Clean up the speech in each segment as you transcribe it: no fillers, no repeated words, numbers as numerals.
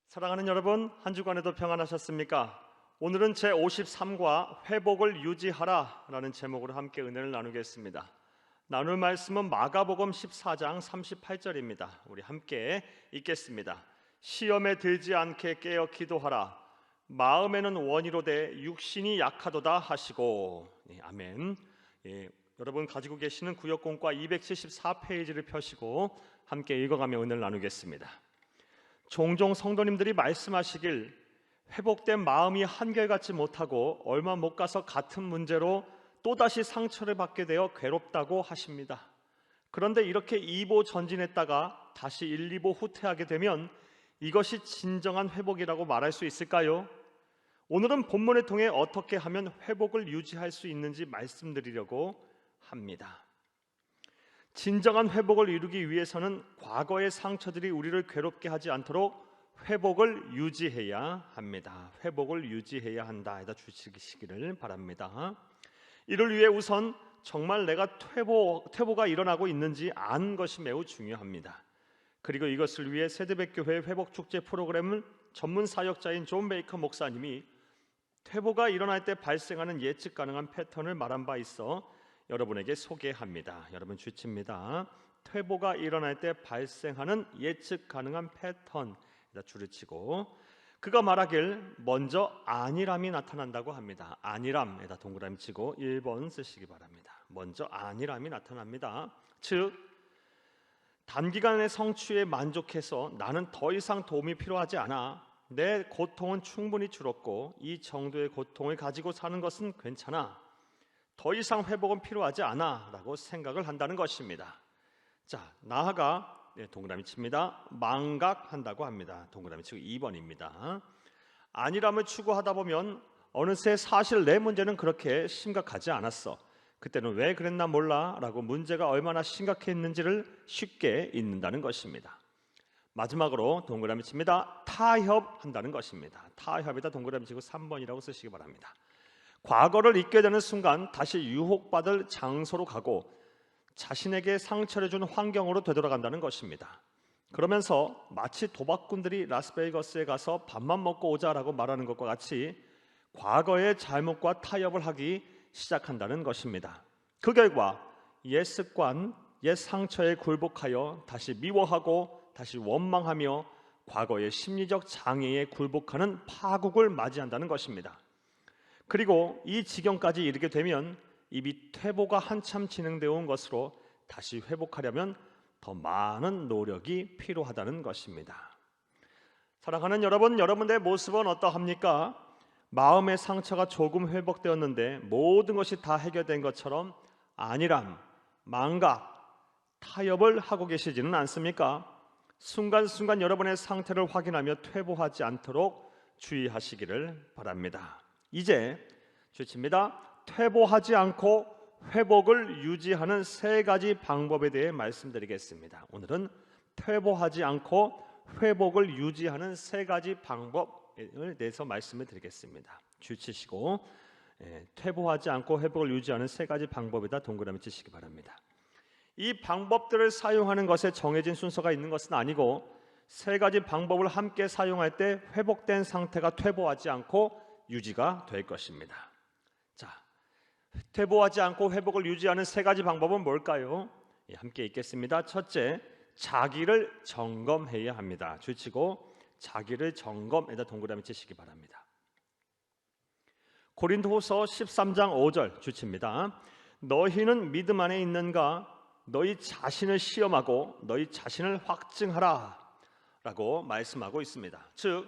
사랑하는 여러분, 한 주간에도 평안하셨습니까? 오늘은 제53과 회복을 유지하라 라는 제목으로 함께 은혜를 나누겠습니다. 나눌 말씀은 마가복음 14장 38절입니다. 우리 함께 읽겠습니다. 시험에 들지 않게 깨어 기도하라. 마음에는 원이로되 육신이 약하도다 하시고. 아멘. 여러분 가지고 계시는 구역공과 274페이지를 펴시고 함께 읽어가며 은혜를 나누겠습니다. 종종 성도님들이 말씀하시길 회복된 마음이 한결같지 못하고 얼마 못 가서 같은 문제로 또다시 상처를 받게 되어 괴롭다고 하십니다. 그런데 이렇게 2보 전진했다가 다시 1, 2보 후퇴하게 되면 이것이 진정한 회복이라고 말할 수 있을까요? 오늘은 본문을 통해 어떻게 하면 회복을 유지할 수 있는지 말씀드리려고 합니다. 진정한 회복을 이루기 위해서는 과거의 상처들이 우리를 괴롭게 하지 않도록 회복을 유지해야 합니다. 회복을 유지해야 한다. 에다 주시기를 바랍니다. 이를 위해 우선 정말 내가 퇴보가 일어나고 있는지 아는 것이 매우 중요합니다. 그리고 이것을 위해 세드백교회 회복축제 프로그램을 전문 사역자인 존 베이커 목사님이 퇴보가 일어날 때 발생하는 예측 가능한 패턴을 말한 바 있어 여러분에게 소개합니다. 여러분 주치입니다. 퇴보가 일어날 때 발생하는 예측 가능한 패턴에다 줄을 치고 그가 말하길 먼저 안일함이 나타난다고 합니다. 안일함에다 동그라미 치고 1번 쓰시기 바랍니다. 먼저 안일함이 나타납니다. 즉 단기간의 성취에 만족해서 나는 더 이상 도움이 필요하지 않아. 내 고통은 충분히 줄었고 이 정도의 고통을 가지고 사는 것은 괜찮아. 더 이상 회복은 필요하지 않아 라고 생각을 한다는 것입니다. 자, 나아가 동그라미 칩니다. 망각한다고 합니다. 동그라미 치고 2번입니다. 안일함을 추구하다 보면 어느새 사실 내 문제는 그렇게 심각하지 않았어. 그때는 왜 그랬나 몰라 라고 문제가 얼마나 심각했는지를 쉽게 잊는다는 것입니다. 마지막으로 동그라미 칩니다. 타협한다는 것입니다. 타협에다 동그라미 치고 3번이라고 쓰시기 바랍니다. 과거를 잊게 되는 순간 다시 유혹받을 장소로 가고 자신에게 상처를 준 환경으로 되돌아간다는 것입니다. 그러면서 마치 도박꾼들이 라스베이거스에 가서 밥만 먹고 오자라고 말하는 것과 같이 과거의 잘못과 타협을 하기 시작한다는 것입니다. 그 결과 옛 습관, 옛 상처에 굴복하여 다시 미워하고 다시 원망하며 과거의 심리적 장애에 굴복하는 파국을 맞이한다는 것입니다. 그리고 이 지경까지 이르게 되면 이미 퇴보가 한참 진행되어 온 것으로 다시 회복하려면 더 많은 노력이 필요하다는 것입니다. 사랑하는 여러분, 여러분의 모습은 어떠합니까? 마음의 상처가 조금 회복되었는데 모든 것이 다 해결된 것처럼 안일함, 망각, 타협을 하고 계시지는 않습니까? 순간순간 여러분의 상태를 확인하며 퇴보하지 않도록 주의하시기를 바랍니다. 이제 주칩니다. 퇴보하지 않고 회복을 유지하는 세 가지 방법에 대해 말씀드리겠습니다. 오늘은 퇴보하지 않고 회복을 유지하는 세 가지 방법에 대해서 말씀을 드리겠습니다. 주치시고 퇴보하지 않고 회복을 유지하는 세 가지 방법에다 동그라미 치시기 바랍니다. 이 방법들을 사용하는 것에 정해진 순서가 있는 것은 아니고 세 가지 방법을 함께 사용할 때 회복된 상태가 퇴보하지 않고 유지가 될 것입니다. 자, 퇴보하지 않고 회복을 유지하는 세 가지 방법은 뭘까요? 함께 읽겠습니다. 첫째, 자기를 점검해야 합니다. 줄치고 자기를 점검에다 동그라미 치시기 바랍니다. 고린도후서 13장 5절 주칩니다. 너희는 믿음 안에 있는가? 너희 자신을 시험하고 너희 자신을 확증하라 라고 말씀하고 있습니다. 즉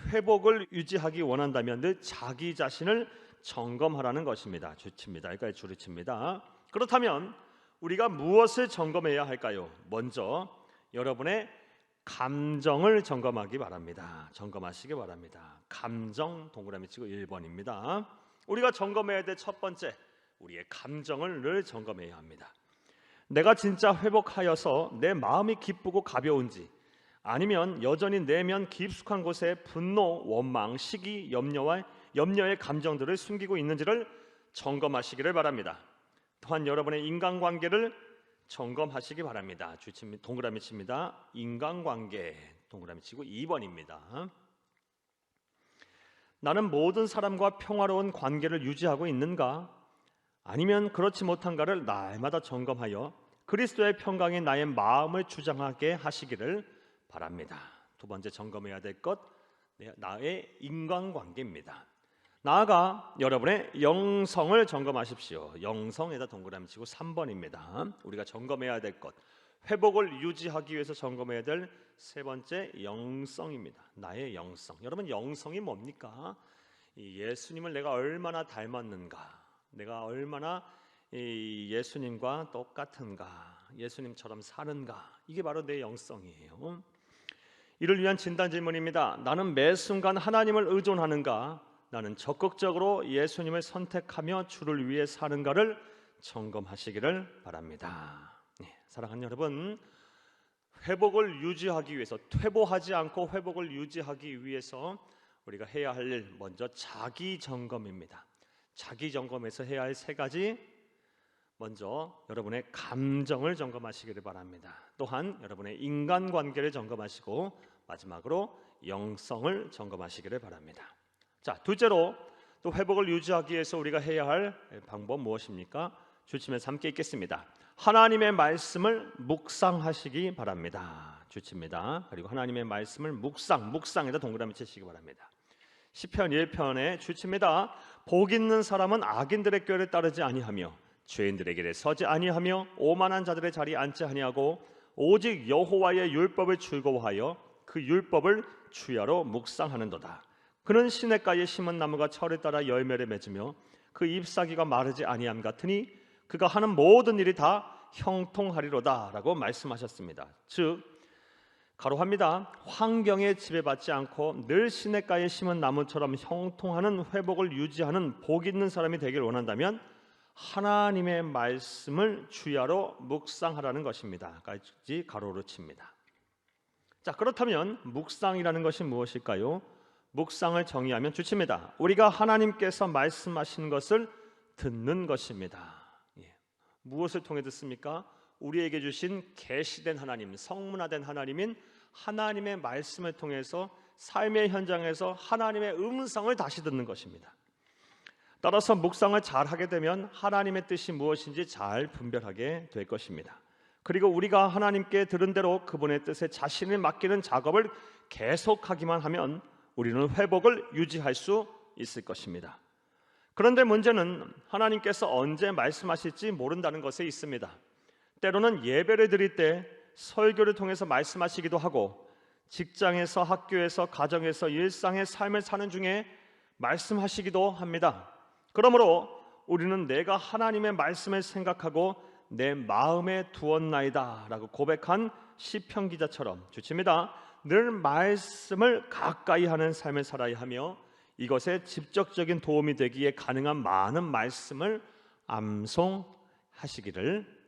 회복을 유지하기 원한다면 늘 자기 자신을 점검하라는 것입니다. 주칩니다. 여기까지 줄을 칩니다. 그렇다면 우리가 무엇을 점검해야 할까요? 먼저 여러분의 감정을 점검하기 바랍니다. 점검하시기 바랍니다. 감정 동그라미 치고 1번입니다. 우리가 점검해야 될 첫 번째, 우리의 감정을 늘 점검해야 합니다. 내가 진짜 회복하여서 내 마음이 기쁘고 가벼운지 아니면 여전히 내면 깊숙한 곳에 분노, 원망, 시기, 염려의 감정들을 숨기고 있는지를 점검하시기를 바랍니다. 또한 여러분의 인간관계를 점검하시기 바랍니다. 동그라미 칩니다. 인간관계 동그라미 치고 2번입니다. 나는 모든 사람과 평화로운 관계를 유지하고 있는가? 아니면 그렇지 못한가를 날마다 점검하여 그리스도의 평강이 나의 마음을 주장하게 하시기를 바랍니다. 두 번째 점검해야 될 것, 나의 인간관계입니다. 나아가 여러분의 영성을 점검하십시오. 영성에다 동그라미 치고 3번입니다. 우리가 점검해야 될 것, 회복을 유지하기 위해서 점검해야 될 세 번째, 영성입니다. 나의 영성. 여러분, 영성이 뭡니까? 예수님을 내가 얼마나 닮았는가, 내가 얼마나 예수님과 똑같은가, 예수님처럼 사는가, 이게 바로 내 영성이에요. 이를 위한 진단 질문입니다. 나는 매 순간 하나님을 의존하는가? 나는 적극적으로 예수님을 선택하며 주를 위해 사는가를 점검하시기를 바랍니다. 사랑하는 여러분, 회복을 유지하기 위해서, 퇴보하지 않고 회복을 유지하기 위해서 우리가 해야 할 일, 먼저 자기 점검입니다. 자기 점검에서 해야 할 세 가지, 먼저 여러분의 감정을 점검하시기를 바랍니다. 또한 여러분의 인간관계를 점검하시고 마지막으로 영성을 점검하시기를 바랍니다. 자, 둘째로 또 회복을 유지하기 위해서 우리가 해야 할 방법 무엇입니까? 주치면서 함께 읽겠습니다. 하나님의 말씀을 묵상하시기 바랍니다. 주치입니다. 그리고 하나님의 말씀을 묵상에다 동그라미 치시기 바랍니다. 시편 1편에 주치입니다. 복 있는 사람은 악인들의 꾀를 따르지 아니하며 죄인들의 길에 서지 아니하며 오만한 자들의 자리에 앉지 아니하고 오직 여호와의 율법을 즐거워하여 그 율법을 주야로 묵상하는도다. 그는 시냇가에 심은 나무가 철을 따라 열매를 맺으며 그 잎사귀가 마르지 아니함 같으니 그가 하는 모든 일이 다 형통하리로다 라고 말씀하셨습니다. 즉, 가로합니다. 환경에 지배받지 않고 늘 시냇가에 심은 나무처럼 형통하는 회복을 유지하는 복 있는 사람이 되길 원한다면 하나님의 말씀을 주야로 묵상하라는 것입니다. 까지 가로로 칩니다. 자, 그렇다면 묵상이라는 것이 무엇일까요? 묵상을 정의하면 주칩니다. 우리가 하나님께서 말씀하시는 것을 듣는 것입니다. 무엇을 통해 듣습니까? 우리에게 주신 계시된 하나님, 성문화된 하나님인 하나님의 말씀을 통해서 삶의 현장에서 하나님의 음성을 다시 듣는 것입니다. 따라서 묵상을 잘 하게 되면 하나님의 뜻이 무엇인지 잘 분별하게 될 것입니다. 그리고 우리가 하나님께 들은 대로 그분의 뜻에 자신을 맡기는 작업을 계속하기만 하면 우리는 회복을 유지할 수 있을 것입니다. 그런데 문제는 하나님께서 언제 말씀하실지 모른다는 것에 있습니다. 때로는 예배를 드릴 때 설교를 통해서 말씀하시기도 하고 직장에서, 학교에서, 가정에서, 일상의 삶을 사는 중에 말씀하시기도 합니다. 그러므로 우리는 내가 하나님의 말씀을 생각하고 내 마음에 두었나이다 라고 고백한 시편 기자처럼 주칩니다. 늘 말씀을 가까이 하는 삶을 살아야 하며 이것에 직접적인 도움이 되기에 가능한 많은 말씀을 암송하시기를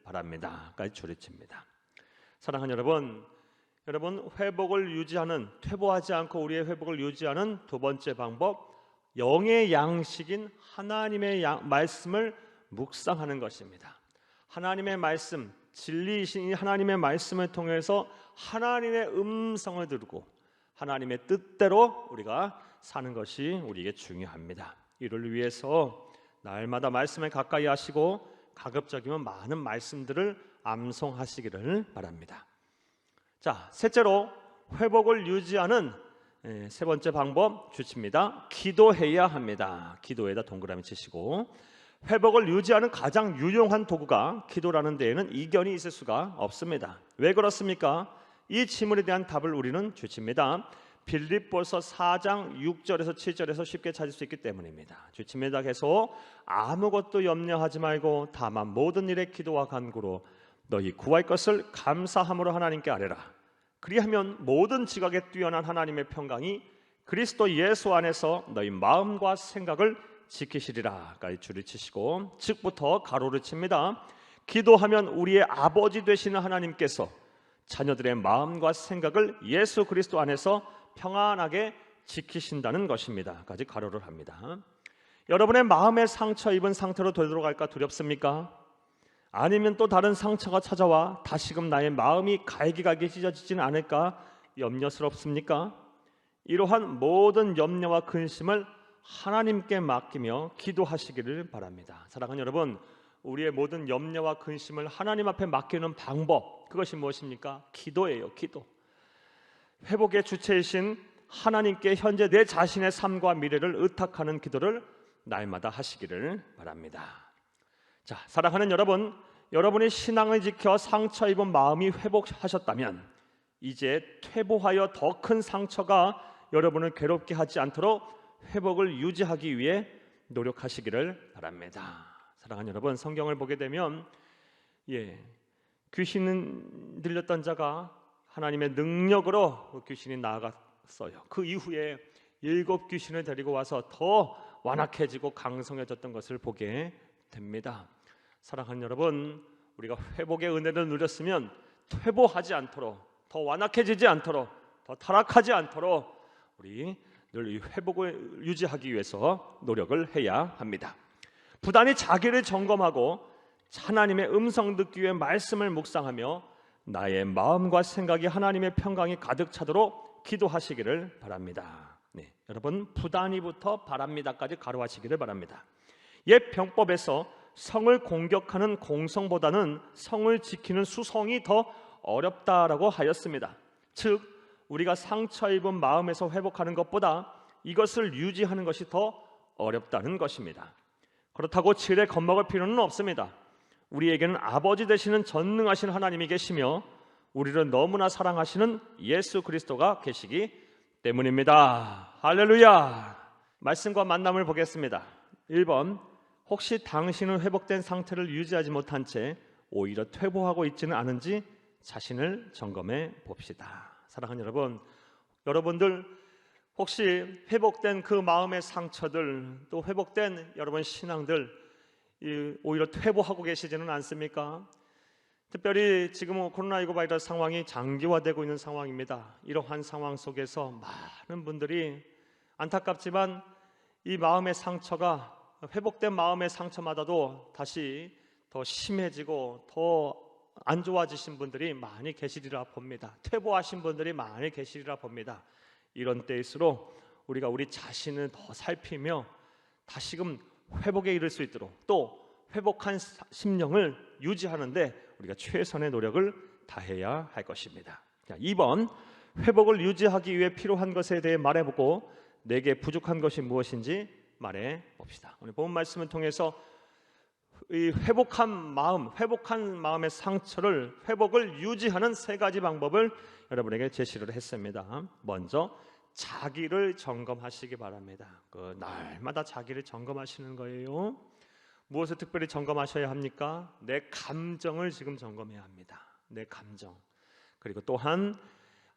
바랍니다. 까지 줄여칩니다. 사랑하는 여러분, 회복을 유지하는, 퇴보하지 않고 우리의 회복을 유지하는 두 번째 방법, 영의 양식인 하나님의 말씀을 묵상하는 것입니다. 하나님의 말씀, 진리이신 하나님의 말씀을 통해서 하나님의 음성을 들고 하나님의 뜻대로 우리가 사는 것이 우리에게 중요합니다. 이를 위해서 날마다 말씀을 가까이 하시고 가급적이면 많은 말씀들을 암송하시기를 바랍니다. 자, 셋째로 회복을 유지하는 세 번째 방법 주칩니다. 기도해야 합니다. 기도에다 동그라미 치시고, 회복을 유지하는 가장 유용한 도구가 기도라는 데에는 이견이 있을 수가 없습니다. 왜 그렇습니까? 이 질문에 대한 답을 우리는 주칩니다. 빌립보서 4장 6절에서 7절에서 쉽게 찾을 수 있기 때문입니다. 주칩니다. 계속 아무것도 염려하지 말고 다만 모든 일에 기도와 간구로 너희 구할 것을 감사함으로 하나님께 아뢰라. 그리하면 모든 지각에 뛰어난 하나님의 평강이 그리스도 예수 안에서 너희 마음과 생각을 지키시리라까지 줄을 치시고, 즉부터 가로를 칩니다. 기도하면 우리의 아버지 되시는 하나님께서 자녀들의 마음과 생각을 예수 그리스도 안에서 평안하게 지키신다는 것입니다. 까지 가로를 합니다. 여러분의 마음에 상처 입은 상태로 되돌아갈까 두렵습니까? 아니면 또 다른 상처가 찾아와 다시금 나의 마음이 갈기갈기 찢어지지는 않을까 염려스럽습니까? 이러한 모든 염려와 근심을 하나님께 맡기며 기도하시기를 바랍니다. 사랑하는 여러분, 우리의 모든 염려와 근심을 하나님 앞에 맡기는 방법, 그것이 무엇입니까? 기도예요. 기도. 회복의 주체이신 하나님께 현재 내 자신의 삶과 미래를 의탁하는 기도를 날마다 하시기를 바랍니다. 자, 사랑하는 여러분, 여러분의 신앙을 지켜 상처 입은 마음이 회복하셨다면 이제 퇴보하여 더 큰 상처가 여러분을 괴롭게 하지 않도록 회복을 유지하기 위해 노력하시기를 바랍니다. 사랑하는 여러분, 성경을 보게 되면 귀신 들렸던 자가 하나님의 능력으로 귀신이 나아갔어요. 그 이후에 7 귀신을 데리고 와서 더 완악해지고 강성해졌던 것을 보게 됩니다. 사랑하는 여러분, 우리가 회복의 은혜를 누렸으면 퇴보하지 않도록, 더 완악해지지 않도록, 더 타락하지 않도록 우리 늘 이 회복을 유지하기 위해서 노력을 해야 합니다. 부단히 자기를 점검하고 하나님의 음성 듣기 위해 말씀을 묵상하며 나의 마음과 생각이 하나님의 평강이 가득 차도록 기도하시기를 바랍니다. 여러분, 부단히부터 바랍니다까지 가로하시기를 바랍니다. 옛 병법에서 성을 공격하는 공성보다는 성을 지키는 수성이 더 어렵다라고 하였습니다. 즉, 우리가 상처 입은 마음에서 회복하는 것보다 이것을 유지하는 것이 더 어렵다는 것입니다. 그렇다고 지레 겁먹을 필요는 없습니다. 우리에게는 아버지 되시는 전능하신 하나님이 계시며 우리를 너무나 사랑하시는 예수 그리스도가 계시기 때문입니다. 할렐루야. 말씀과 만남을 보겠습니다. 1번, 혹시 당신은 회복된 상태를 유지하지 못한 채 오히려 퇴보하고 있지는 않은지 자신을 점검해 봅시다. 사랑하는 여러분, 여러분들 혹시 회복된 그 마음의 상처들, 또 회복된 여러분 신앙들 오히려 퇴보하고 계시지는 않습니까? 특별히 지금 코로나19 바이러스 상황이 장기화되고 있는 상황입니다. 이러한 상황 속에서 많은 분들이 안타깝지만 이 마음의 상처가 회복된 마음의 상처마다도 다시 더 심해지고 더 안 좋아지신 분들이 많이 계시리라 봅니다. 퇴보하신 분들이 많이 계시리라 봅니다. 이런 때일수록 우리가 우리 자신을 더 살피며 다시금 회복에 이를 수 있도록 또 회복한 심령을 유지하는데 우리가 최선의 노력을 다해야 할 것입니다. 2번, 회복을 유지하기 위해 필요한 것에 대해 말해보고 내게 부족한 것이 무엇인지 말해 봅시다. 오늘 본 말씀을 통해서 이 회복한 마음의 상처를 회복을 유지하는 3가지 방법을 여러분에게 제시를 했습니다. 먼저 자기를 점검하시기 바랍니다. 날마다 자기를 점검하시는 거예요. 무엇을 특별히 점검하셔야 합니까? 내 감정을 지금 점검해야 합니다. 내 감정. 그리고 또한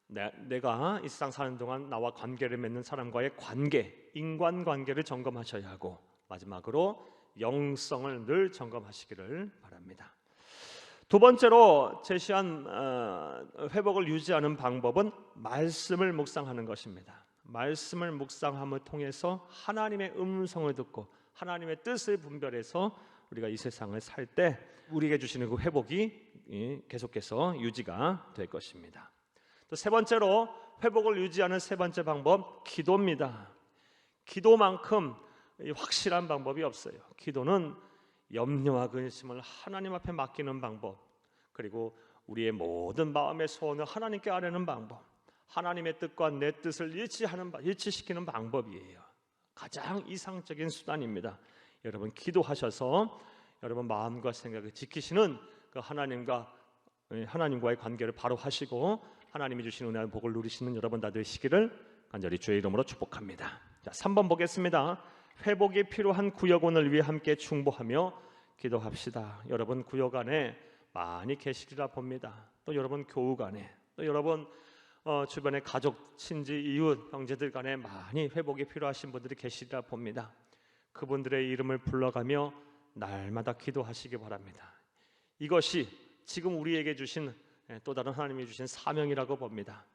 내가 이 세상 사는 동안 나와 관계를 맺는 사람과의 관계, 인간관계를 점검하셔야 하고, 마지막으로 영성을 늘 점검하시기를 바랍니다. 2번째로 제시한 회복을 유지하는 방법은 말씀을 묵상하는 것입니다. 말씀을 묵상함을 통해서 하나님의 음성을 듣고 하나님의 뜻을 분별해서 우리가 이 세상을 살 때 우리에게 주시는 그 회복이 계속해서 유지가 될 것입니다. 또 3번째로 회복을 유지하는 3번째 방법, 기도입니다. 기도만큼 확실한 방법이 없어요. 기도는 염려와 근심을 하나님 앞에 맡기는 방법, 그리고 우리의 모든 마음의 소원을 하나님께 아뢰는 방법, 하나님의 뜻과 내 뜻을 일치시키는 방법이에요. 가장 이상적인 수단입니다. 여러분, 기도하셔서 여러분 마음과 생각을 지키시는 그 하나님과의 관계를 바로 하시고 하나님이 주신 은혜와 복을 누리시는 여러분 다 되시기를 간절히 주의 이름으로 축복합니다. 자, 3번 보겠습니다. 회복이 필요한 구역원을 위해 함께 충고하며 기도합시다. 여러분 구역 안에 많이 계시리라 봅니다. 또 여러분 교우 안에, 또 여러분 주변의 가족, 친지, 이웃, 형제들 간에 많이 회복이 필요하신 분들이 계시리라 봅니다. 그분들의 이름을 불러가며 날마다 기도하시기 바랍니다. 이것이 지금 우리에게 주신 또 다른 하나님이 주신 사명이라고 봅니다.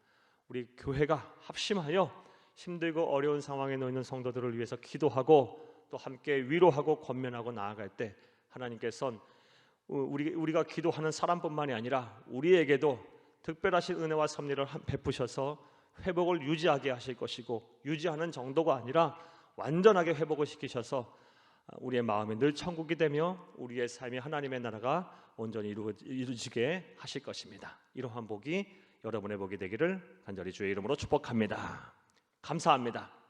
우리 교회가 합심하여 힘들고 어려운 상황에 놓이는 성도들을 위해서 기도하고 또 함께 위로하고 권면하고 나아갈 때 하나님께서는 우리가 기도하는 사람뿐만이 아니라 우리에게도 특별하신 은혜와 섭리를 베푸셔서 회복을 유지하게 하실 것이고, 유지하는 정도가 아니라 완전하게 회복을 시키셔서 우리의 마음이 늘 천국이 되며 우리의 삶이 하나님의 나라가 온전히 이루어지게 하실 것입니다. 이러한 복이 여러분의 복이 되기를 간절히 주의 이름으로 축복합니다. 감사합니다.